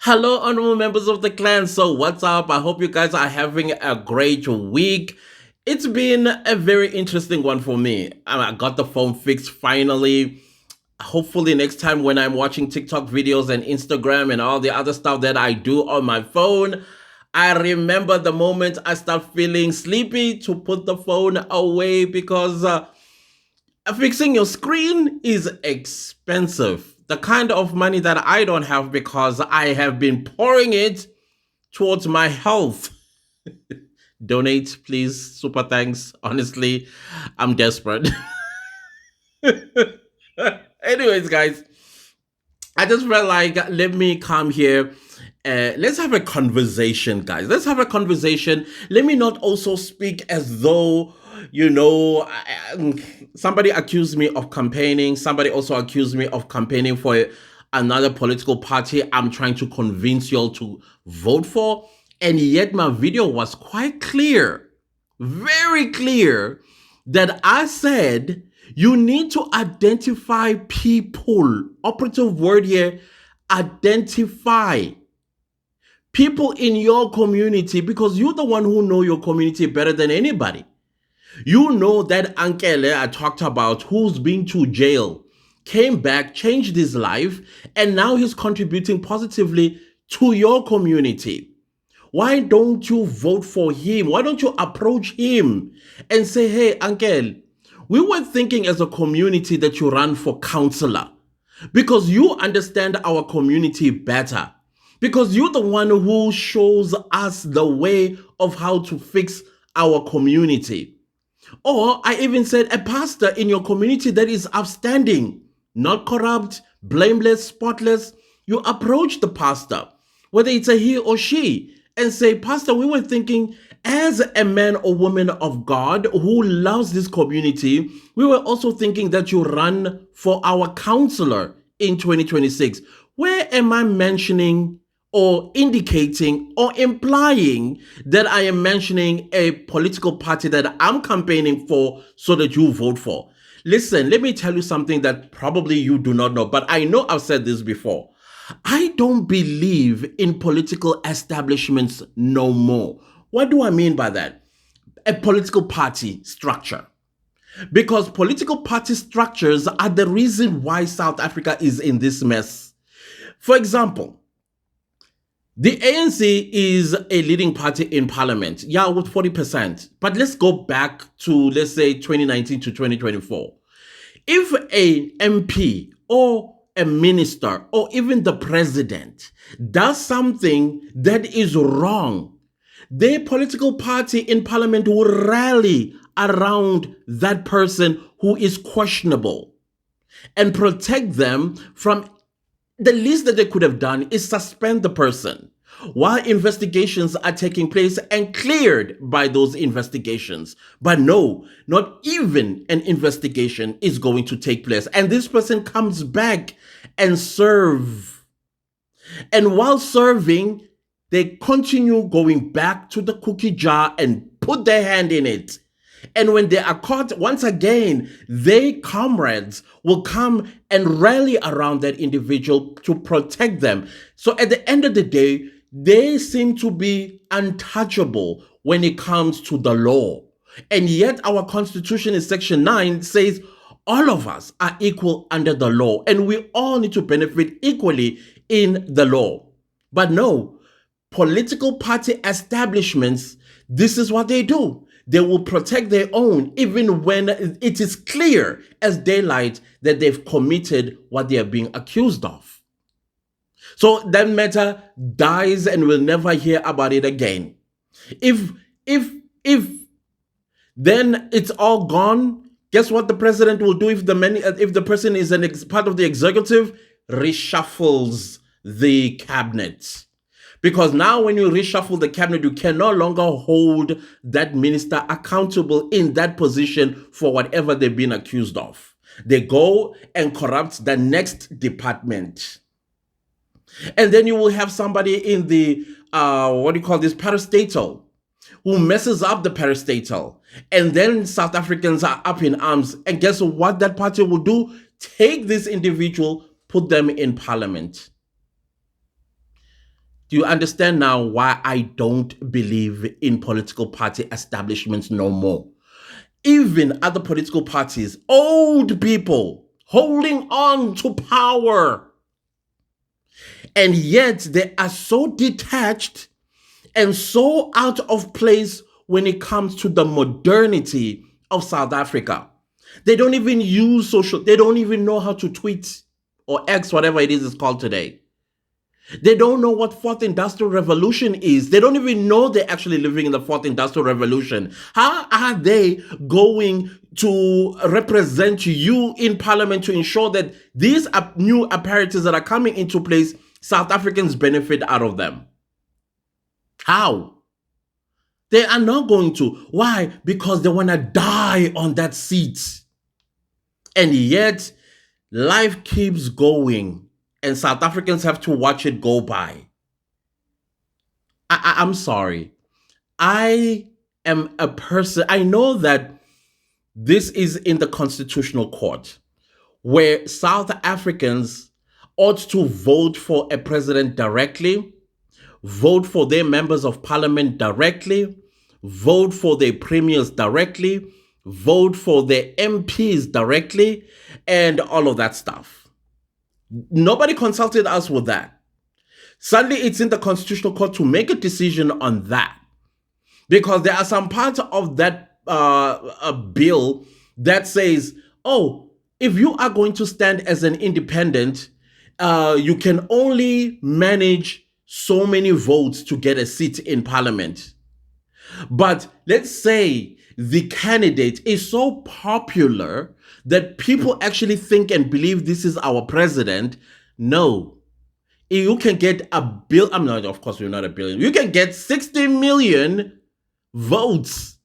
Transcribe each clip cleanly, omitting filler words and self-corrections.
Hello, honorable members of the clan. So, what's up? I hope you guys are having a great week. It's been a very interesting one for me. I got the phone fixed finally. Hopefully, next time when I'm watching TikTok videos and Instagram and all the other stuff that I do on my phone, I remember the moment I start feeling sleepy to put the phone away because fixing your screen is expensive. The kind of money that I don't have because I have been pouring it towards my health. Donate, please. Super thanks. Honestly, I'm desperate. Anyways, guys, I just felt like let me come here. Let's have a conversation, guys. Let's have a conversation. Let me not also speak as though, somebody accused me of campaigning. Somebody also accused me of campaigning for another political party I'm trying to convince y'all to vote for. And yet my video was quite clear, very clear, that I said you need to identify people. Operative word here, identify people in your community, because you're the one who know your community better than anybody. You know that Ankele I talked about, who's been to jail, came back, changed his life, and now he's contributing positively to your community. Why don't you vote for him? Why don't you approach him and say, hey, Uncle, we were thinking as a community that you run for councillor because you understand our community better, because you're the one who shows us the way of how to fix our community. Or I even said a pastor in your community that is outstanding, not corrupt, blameless, spotless. You approach the pastor, whether it's a he or she, and say, Pastor, we were thinking as a man or woman of God who loves this community, we were also thinking that you run for our counselor in 2026. Where am I mentioning or indicating or implying that I am mentioning a political party that I'm campaigning for so that you vote for? Listen, let me tell you something that probably you do not know, but I know I've said this before. I don't believe in political establishments no more. What do I mean by that? A political party structure. Because political party structures are the reason why South Africa is in this mess. For example, the ANC is a leading party in parliament, yeah, with 40%. But let's go back to, let's say, 2019 to 2024. If a MP or a minister or even the president does something that is wrong, their political party in parliament will rally around that person who is questionable and protect them from. The least that they could have done is suspend the person while investigations are taking place and cleared by those investigations. But no, not even an investigation is going to take place. And this person comes back and serve. And while serving, they continue going back to the cookie jar and put their hand in it. And when they are caught, once again, their comrades will come and rally around that individual to protect them. So at the end of the day, they seem to be untouchable when it comes to the law. And yet our constitution in section 9 says all of us are equal under the law and we all need to benefit equally in the law. But no, political party establishments, this is what they do. They will protect their own even when it is clear as daylight that they've committed what they are being accused of. So that matter dies and we'll never hear about it again. If then it's all gone, guess what the president will do if the person is part of the executive? Reshuffles the cabinet. Because now when you reshuffle the cabinet, you can no longer hold that minister accountable in that position for whatever they've been accused of. They go and corrupt the next department. And then you will have somebody in the, parastatal, who messes up the parastatal. And then South Africans are up in arms. And guess what that party will do? Take this individual, put them in parliament. Do you understand now why I don't believe in political party establishments no more? Even other political parties, old people holding on to power, and yet they are so detached and so out of place when it comes to the modernity of South Africa. They don't even use they don't even know how to tweet or X, whatever it is it's called today. They don't know what fourth industrial revolution is. They don't even know they're actually living in the fourth industrial revolution. How are they going to represent you in parliament to ensure that these new apparatus that are coming into place, South Africans benefit out of them? How? They are not going to. Why? Because they want to die on that seat. And yet, life keeps going, and South Africans have to watch it go by. I'm sorry. I am a person, I know that this is in the Constitutional Court, where South Africans ought to vote for a president directly, vote for their members of parliament directly, vote for their premiers directly, vote for their MPs directly, and all of that stuff. Nobody consulted us with that. Suddenly, it's in the Constitutional Court to make a decision on that, because there are some parts of that bill that says, oh, if you are going to stand as an independent, you can only manage so many votes to get a seat in parliament. But let's say the candidate is so popular that people actually think and believe this is our president. No. You can get a bill. I'm not, of course, we're not a billion. You can get 60 million votes.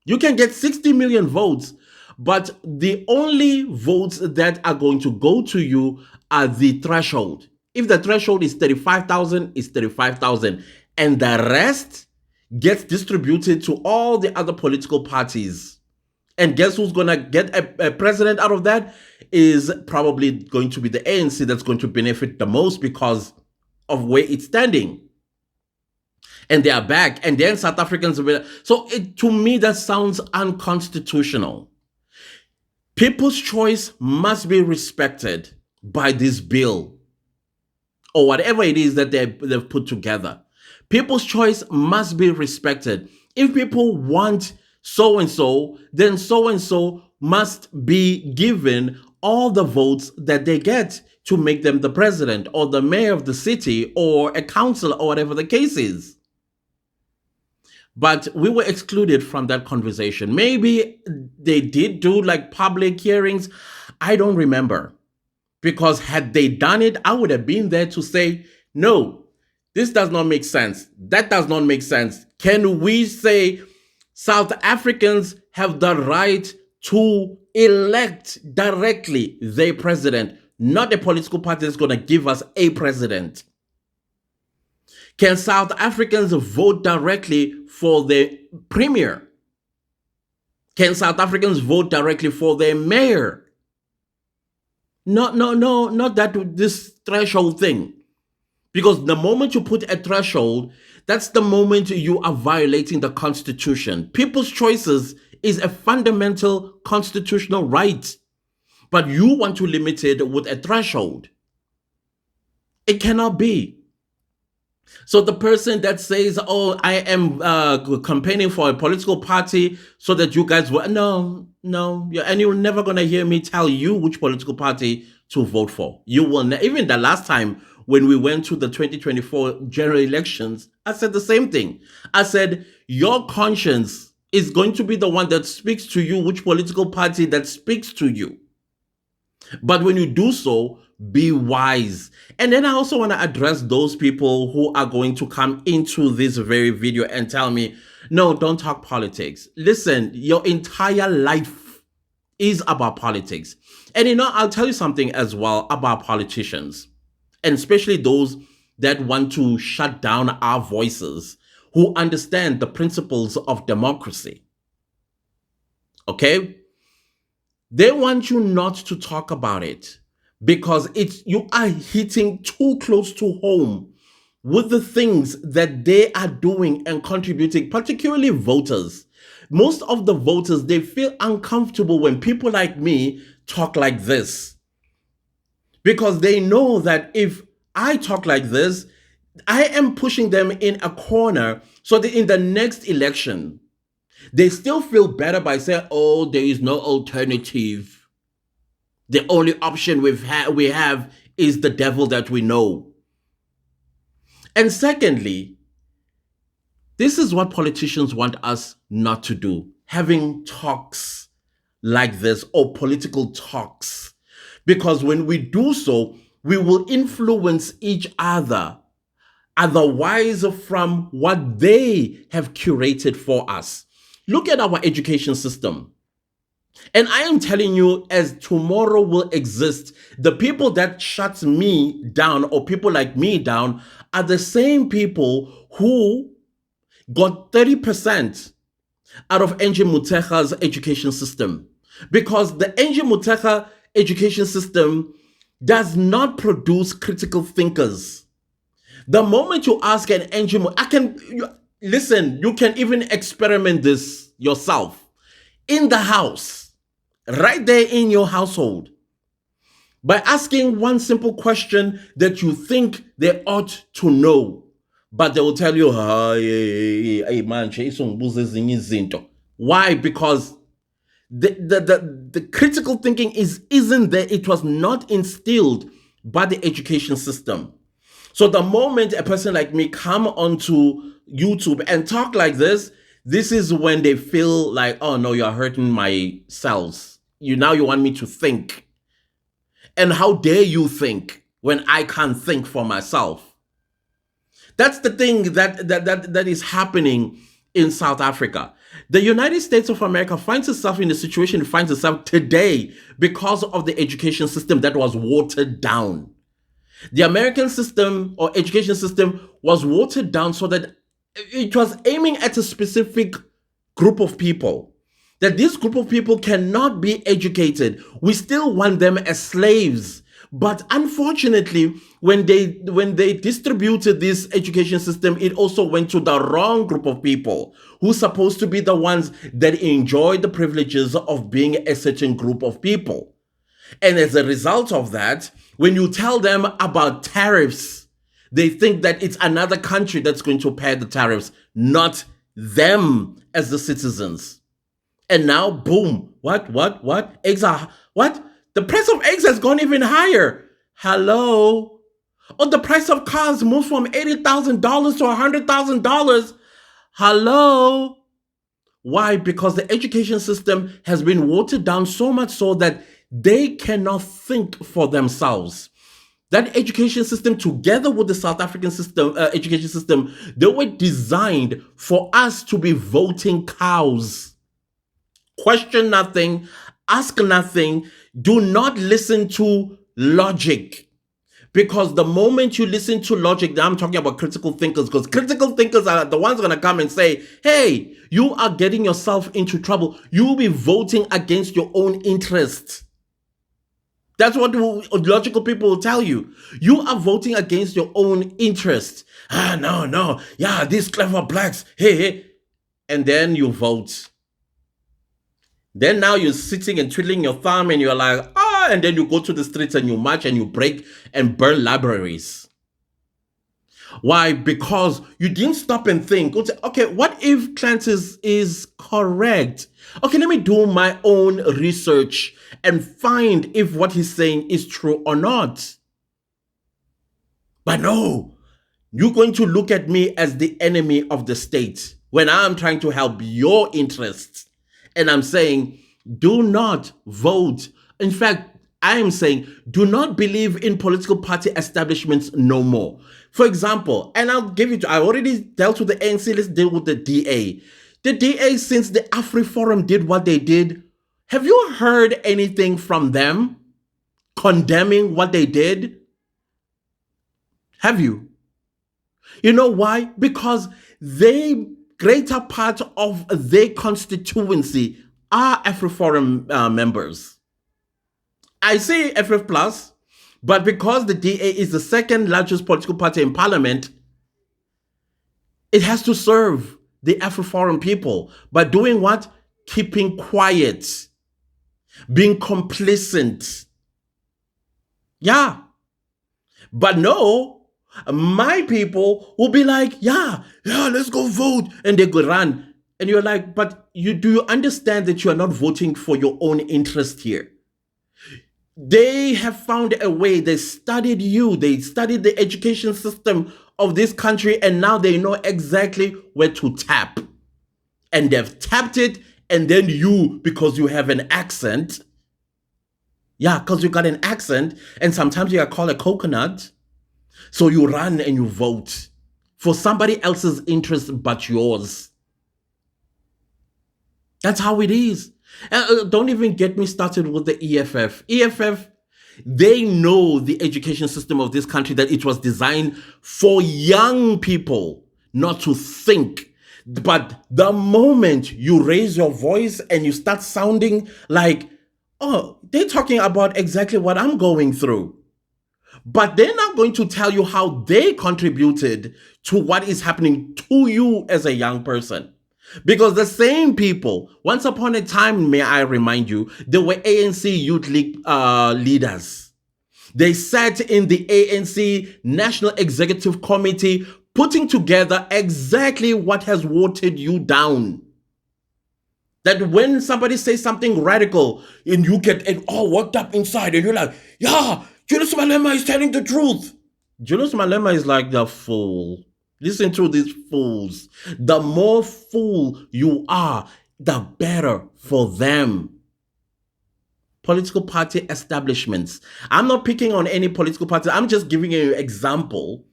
You can get 60 million votes. But the only votes that are going to go to you are the threshold. If the threshold is 35,000, it's 35,000. And the rest gets distributed to all the other political parties. And guess who's going to get a president out of that? Is probably going to be the ANC that's going to benefit the most because of where it's standing. And they are back. And then South Africans will. So to me, that sounds unconstitutional. People's choice must be respected by this bill or whatever it is that they've put together. People's choice must be respected. If people want so-and-so, then so-and-so must be given all the votes that they get to make them the president or the mayor of the city or a council or whatever the case is. But we were excluded from that conversation. Maybe they did do like public hearings. I don't remember. Because had they done it, I would have been there to say, no, this does not make sense. That does not make sense. Can we say South Africans have the right to elect directly their president, not a political party that's going to give us a president? Can South Africans vote directly for the premier? Can South Africans vote directly for their mayor? No, not that this threshold thing. Because the moment you put a threshold, that's the moment you are violating the Constitution. People's choices is a fundamental constitutional right. But you want to limit it with a threshold. It cannot be. So the person that says, oh, I am campaigning for a political party so that you guys will, no, and you're never going to hear me tell you which political party to vote for. You will even the last time when we went to the 2024 general elections, I said the same thing. I said, your conscience is going to be the one that speaks to you, which political party that speaks to you. But when you do so, be wise. And then I also want to address those people who are going to come into this very video and tell me, no, don't talk politics. Listen, your entire life is about politics. And I'll tell you something as well about politicians, and especially those that want to shut down our voices, who understand the principles of democracy. Okay? They want you not to talk about it because you are hitting too close to home with the things that they are doing and contributing, particularly voters. Most of the voters, they feel uncomfortable when people like me talk like this, because they know that if I talk like this, I am pushing them in a corner so that in the next election, they still feel better by saying, oh, there is no alternative. The only option we have is the devil that we know. And secondly, this is what politicians want us not to do, having talks like this or political talks. Because when we do so, we will influence each other, otherwise from what they have curated for us. Look at our education system. And I am telling you, as tomorrow will exist, the people that shut me down or people like me down are the same people who got 30% out of Angie Muteja's education system. Because the Angie Muteja education system does not produce critical thinkers. The moment you ask an Angie listen, you can even experiment this yourself in the house, right there in your household, by asking one simple question that you think they ought to know. But they will tell you, hey man, why? Because the critical thinking isn't there. It was not instilled by the education system. So the moment a person like me come onto YouTube and talk like this is when they feel like, oh no, you're hurting my cells. You want me to think. And how dare you think when I can't think for myself? That's the thing that is happening in South Africa. The United States of America finds itself in the situation it finds itself today because of the education system that was watered down. The American system or education system was watered down so that it was aiming at a specific group of people. That this group of people cannot be educated. We still want them as slaves. But unfortunately, when they distributed this education system, it also went to the wrong group of people who's supposed to be the ones that enjoy the privileges of being a certain group of people. And as a result of that, when you tell them about tariffs, they think that it's another country that's going to pay the tariffs, not them as the citizens. And now, boom, what? Eggs are, what? The price of eggs has gone even higher. Hello? Or the price of cars moved from $80,000 to $100,000. Hello? Why? Because the education system has been watered down so much so that they cannot think for themselves. That education system, together with the South African system, education system, they were designed for us to be voting cows. Question nothing, ask nothing, do not listen to logic. Because the moment you listen to logic, now I'm talking about critical thinkers, because critical thinkers are the ones going to come and say, hey, you are getting yourself into trouble. You'll be voting against your own interests. That's what logical people will tell you. You are voting against your own interests. No. Yeah, these clever blacks. Hey. And then you vote. Then now you're sitting and twiddling your thumb and you're like, and then you go to the streets and you march and you break and burn libraries. Why? Because you didn't stop and think, okay, what if Clancy is correct? Okay, let me do my own research and find if what he's saying is true or not. But no, you're going to look at me as the enemy of the state when I'm trying to help your interests. And I'm saying, do not vote. In fact, I am saying, do not believe in political party establishments no more. For example, and I'll give you, I already dealt with the ANC, let's deal with the DA. The DA, since the AfriForum did what they did, have you heard anything from them condemning what they did? Have you? You know why? Because they, greater part of their constituency are AfriForum members. I say FF+, but because the DA is the second largest political party in parliament, It has to serve the Afro-foreign people by doing what? Keeping quiet, being complacent. Yeah. But no, my people will be like, yeah, let's go vote. And they go run. And you're like, but do you understand that you are not voting for your own interest here? They have found a way. They studied you. They studied the education system of this country, and now they know exactly where to tap. And they've tapped it, and then you, because you have an accent, because you got an accent, and sometimes you are called a coconut, so you run and you vote for somebody else's interest but yours. That's how it is. Don't even get me started with the EFF. EFF, they know the education system of this country, that it was designed for young people not to think. But the moment you raise your voice and you start sounding like, oh, they're talking about exactly what I'm going through, but they're not going to tell you how they contributed to what is happening to you as a young person. Because the same people, once upon a time, may I remind you, they were ANC Youth League leaders. They sat in the ANC National Executive Committee, putting together exactly what has watered you down. That when somebody says something radical and you get all worked up inside and you're like, yeah, Julius Malema is telling the truth. Julius Malema is like the fool. Listen to these fools. The more fool you are, the better for them. Political party establishments. I'm not picking on any political party. I'm just giving you an example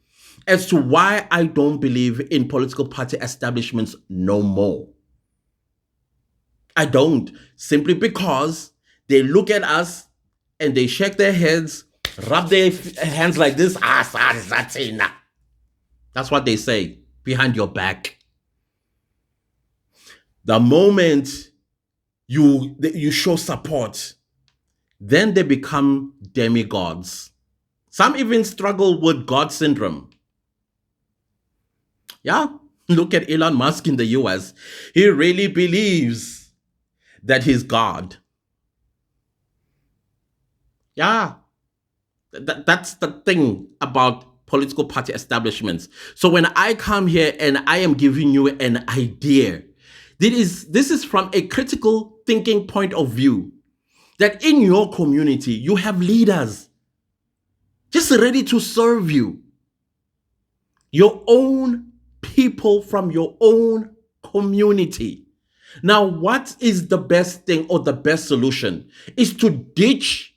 as to why I don't believe in political party establishments no more. I don't. Simply because they look at us and they shake their heads, rub their hands like this. That's what they say behind your back. The moment you show support, then they become demigods. Some even struggle with God syndrome. Yeah, look at Elon Musk in the US. He really believes that he's God. Yeah, that's the thing about political party establishments. So when I come here and I am giving you an idea, this is from a critical thinking point of view, that in your community, you have leaders just ready to serve you. Your own people from your own community. Now, what is the best thing or the best solution? Is to ditch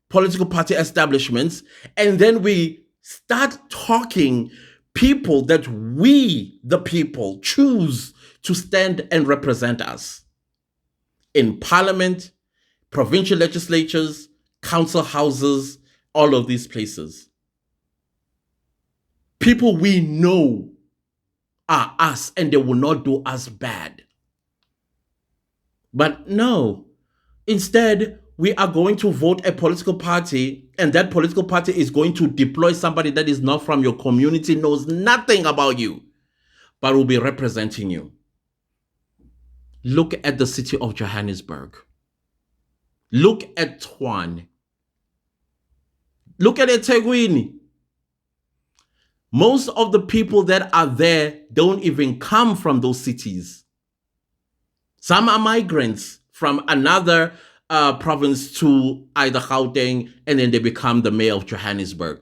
political party establishments, and then we start talking people that we, the people, choose to stand and represent us in parliament, provincial legislatures, council houses, all of these places. People we know are us and they will not do us bad. But no, instead, we are going to vote a political party, and that political party is going to deploy somebody that is not from your community, knows nothing about you, but will be representing you. Look at the city of Johannesburg. Look at Tshwane. Look at eThekwini. Most of the people that are there don't even come from those cities. Some are migrants from another province to either Gauteng, and then they become the mayor of Johannesburg.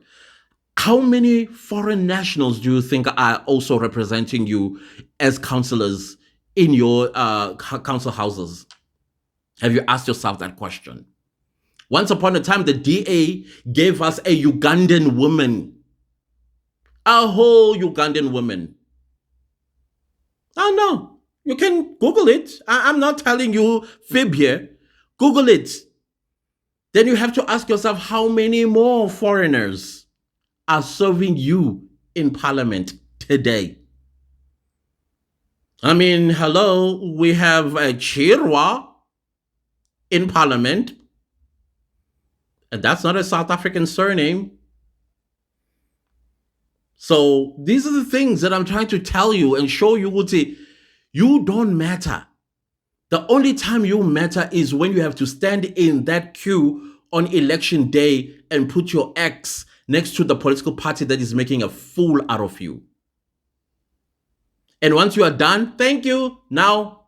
How many foreign nationals do you think are also representing you as councillors in your council houses? Have you asked yourself that question? Once upon a time, the DA gave us a Ugandan woman. A whole Ugandan woman. Oh, no. You can Google it. I'm not telling you fib here. Google it. Then you have to ask yourself, how many more foreigners are serving you in parliament today? I mean, hello, we have a Chirwa in parliament. And that's not a South African surname. So these are the things that I'm trying to tell you and show you, Uti, you don't matter. The only time you matter is when you have to stand in that queue on election day and put your X next to the political party that is making a fool out of you. And once you are done, thank you. Now,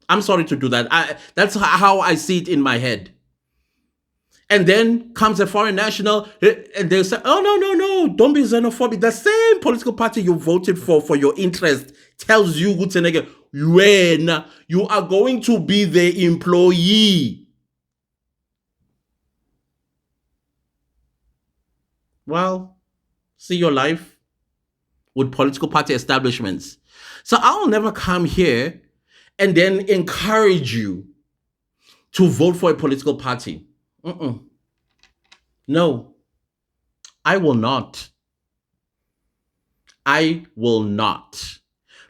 I'm sorry to do that. That's how I see it in my head. And then comes a foreign national, and they say, oh, no, don't be xenophobic. The same political party you voted for your interest tells you, when you are going to be the employee. Well, see your life with political party establishments. So I'll never come here and then encourage you to vote for a political party. No, I will not. I will not.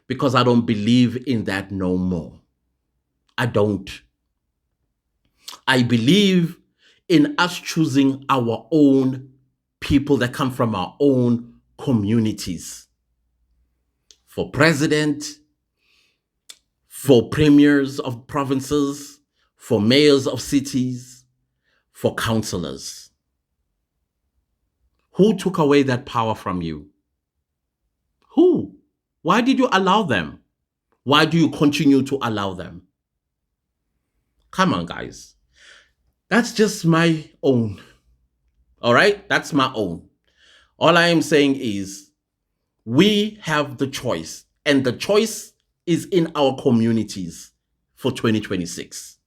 Because I don't believe in that no more. I don't. I believe in us choosing our own people that come from our own communities. For president, for premiers of provinces, for mayors of cities, for councillors. Who took away that power from you? Who? Why did you allow them? Why do you continue to allow them? Come on, guys. That's just my own. All right? That's my own. All I am saying is we have the choice, and the choice is in our communities for 2026.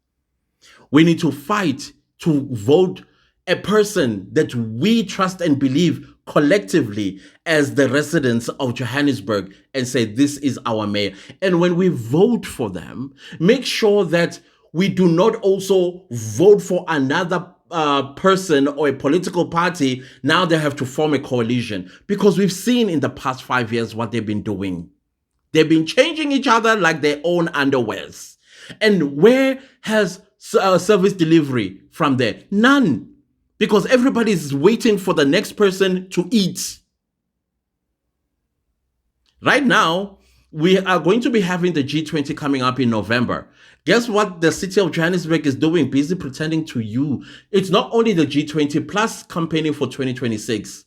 We need to fight to vote a person that we trust and believe collectively as the residents of Johannesburg and say, this is our mayor. And when we vote for them, make sure that we do not also vote for another person or a political party. Now they have to form a coalition, because we've seen in the past 5 years what they've been doing. They've been changing each other like their own underwears. And where has service delivery from there? None. Because everybody is waiting for the next person to eat. Right now, we are going to be having the G20 coming up in November. Guess what the city of Johannesburg is doing? Busy pretending to you. It's not only the G20 plus campaigning for 2026.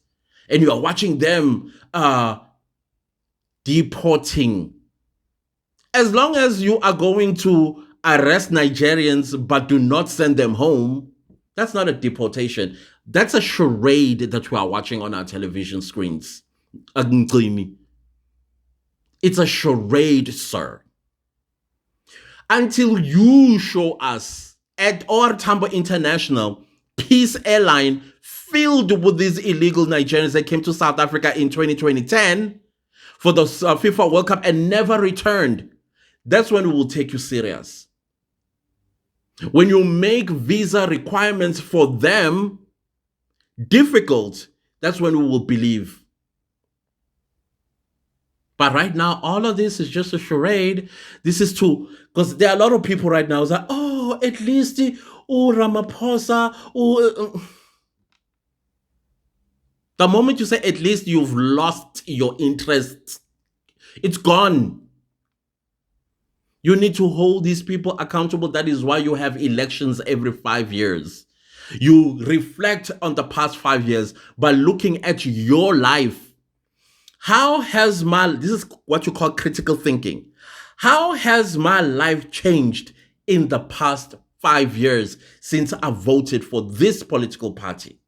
And you are watching them deporting. As long as you are going to arrest Nigerians but do not send them home, that's not a deportation. That's a charade that we are watching on our television screens. It's a charade, sir. Until you show us at OR Tambo International, Peace Airline filled with these illegal Nigerians that came to South Africa in 2010 for the FIFA World Cup and never returned, that's when we will take you serious. When you make visa requirements for them difficult, that's when we will believe. But right now, all of this is just a charade. This is because there are a lot of people right now who's like, oh, at least, Ramaphosa, The moment you say at least, you've lost your interest. It's gone. You need to hold these people accountable. That is why you have elections every 5 years. You reflect on the past 5 years by looking at your life. How has this is what you call critical thinking. How has my life changed in the past 5 years since I voted for this political party?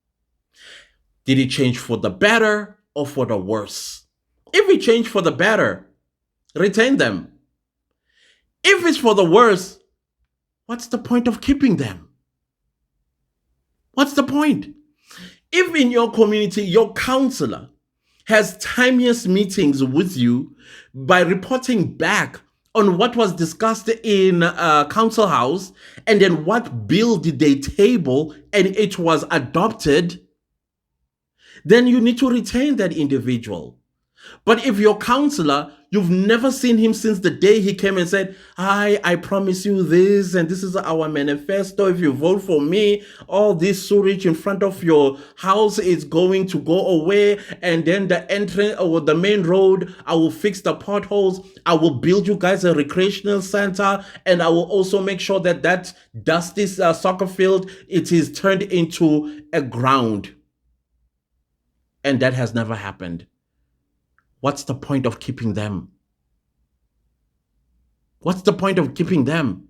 Did it change for the better or for the worse? If it changed for the better, retain them. If it's for the worse, what's the point of keeping them? What's the point? If in your community, your councillor has timeous meetings with you by reporting back on what was discussed in council house, and then what bill did they table and it was adopted, then you need to retain that individual. But if your counselor, you've never seen him since the day he came and said, "Hi, I promise you this, and this is our manifesto. If you vote for me, all this sewage in front of your house is going to go away. And then the entrance or the main road, I will fix the potholes. I will build you guys a recreational center, and I will also make sure that that dusty soccer field, it is turned into a ground." And that has never happened. What's the point of keeping them? What's the point of keeping them?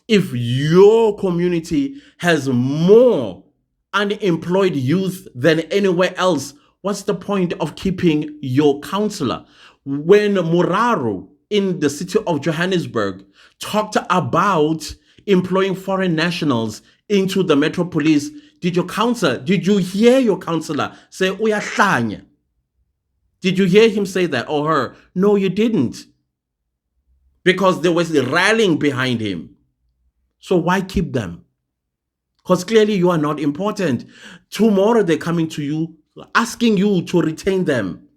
If your community has more unemployed youth than anywhere else, what's the point of keeping your counselor? When Muraro in the city of Johannesburg talked about employing foreign nationals into the Metro Police, did you hear your counselor say, "Uyahlanya"? Did you hear him say that or her? No, you didn't. Because there was the rallying behind him. So why keep them? Because clearly you are not important. Tomorrow they're coming to you, asking you to retain them.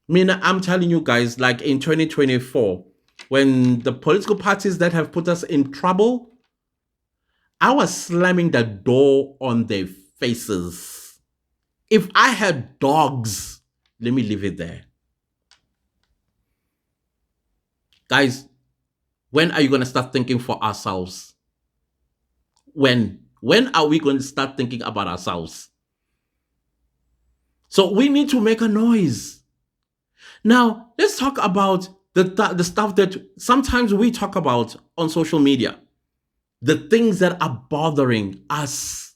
I mean, I'm telling you guys, like in 2024, when the political parties that have put us in trouble, I was slamming the door on their faces. If I had dogs, let me leave it there. Guys, when are you going to start thinking for ourselves? When are we going to start thinking about ourselves? So we need to make a noise. Now, let's talk about the stuff that sometimes we talk about on social media. The things that are bothering us.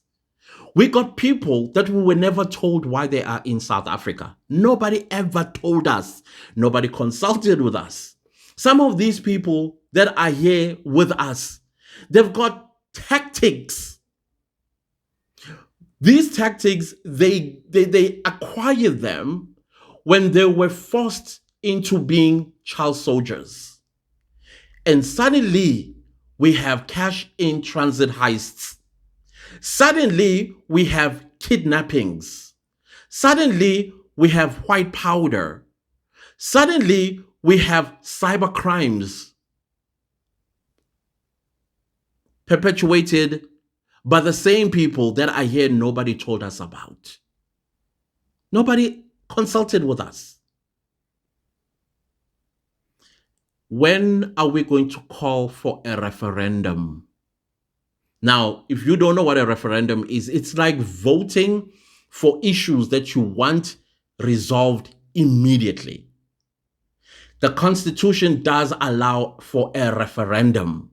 We got people that we were never told why they are in South Africa. Nobody ever told us. Nobody consulted with us. Some of these people that are here with us, they've got tactics. These tactics, they acquired them when they were forced into being child soldiers. And suddenly, we have cash in transit heists. Suddenly, we have kidnappings. Suddenly, we have white powder. Suddenly, we have cyber crimes perpetuated by the same people that I hear nobody told us about. Nobody consulted with us. When are we going to call for a referendum? Now, if you don't know what a referendum is, it's like voting for issues that you want resolved immediately. The Constitution does allow for a referendum.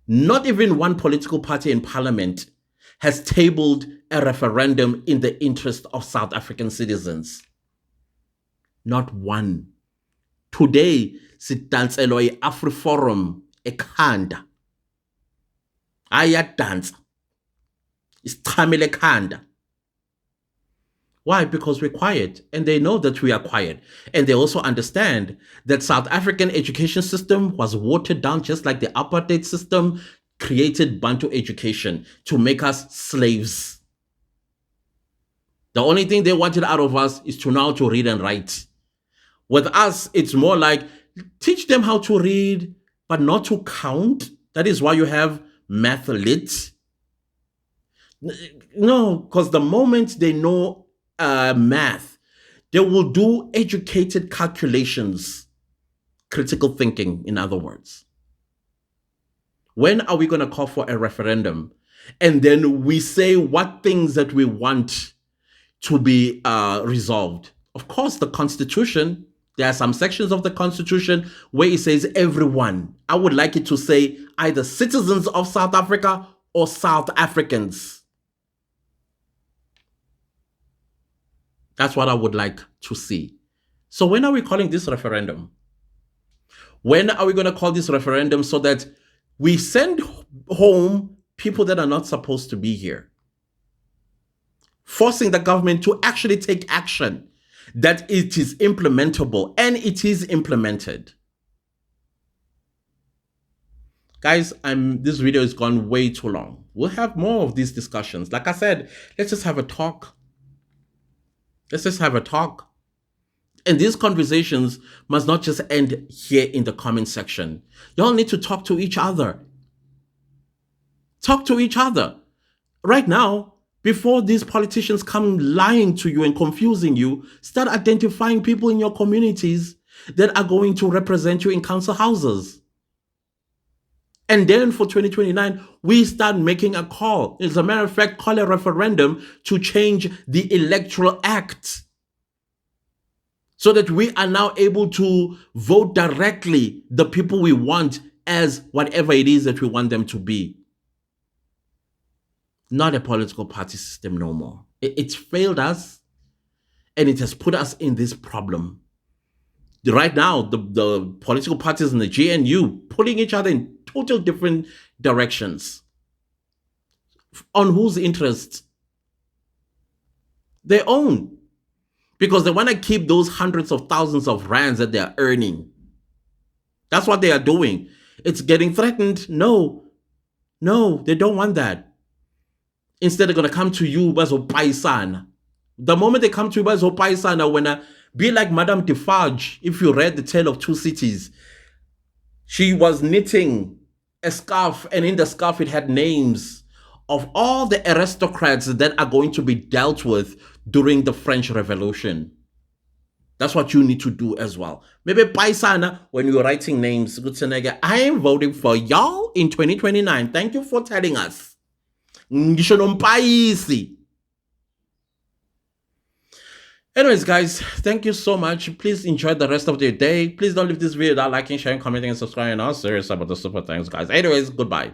Not even one political party in parliament has tabled a referendum in the interest of South African citizens. Not one. Today, sidanselo i-AfriForum ekhanda. Ayadansa. Isichamele ekhanda. Why? Because we're quiet, and they know that we are quiet. And they also understand that South African education system was watered down just like the apartheid system created Bantu education to make us slaves. The only thing they wanted out of us is to know how to read and write. With us, it's more like teach them how to read, but not to count. That is why you have math lit. No, because the moment they know math, they will do educated calculations, critical thinking, in other words. When are we going to call for a referendum? And then we say what things that we want to be resolved. Of course, the Constitution, there are some sections of the Constitution where it says everyone. I would like it to say either citizens of South Africa or South Africans. That's what I would like to see. So when are we calling this referendum? When are we going to call this referendum so that we send home people that are not supposed to be here? Forcing the government to actually take action, that it is implementable, and it is implemented. Guys, this video has gone way too long. We'll have more of these discussions. Like I said, let's just have a talk. Let's just have a talk. And these conversations must not just end here in the comment section. Y'all need to talk to each other. Talk to each other. Right now, before these politicians come lying to you and confusing you, start identifying people in your communities that are going to represent you in council houses. And then for 2029, we start making a call. As a matter of fact, call a referendum to change the Electoral Act so that we are now able to vote directly the people we want as whatever it is that we want them to be. Not a political party system no more. It's failed us, and it has put us in this problem. Right now, the political parties in the GNU pulling each other in total different directions. On whose interests? Their own. Because they want to keep those hundreds of thousands of rands that they are earning. That's what they are doing. It's getting threatened. No, they don't want that. Instead, they're going to come to you as a paisana. The moment they come to you as a paisana, when be like Madame Defarge, if you read The Tale of Two Cities, she was knitting a scarf, and in the scarf it had names of all the aristocrats that are going to be dealt with during the French Revolution. That's what you need to do as well. Maybe paisana, when you're writing names, I am voting for y'all in 2029. Thank you for telling us. Anyways, guys, thank you so much. Please enjoy the rest of your day. Please don't leave this video without liking, sharing, commenting, and subscribing. I'm serious about the super thanks, guys. Anyways, goodbye.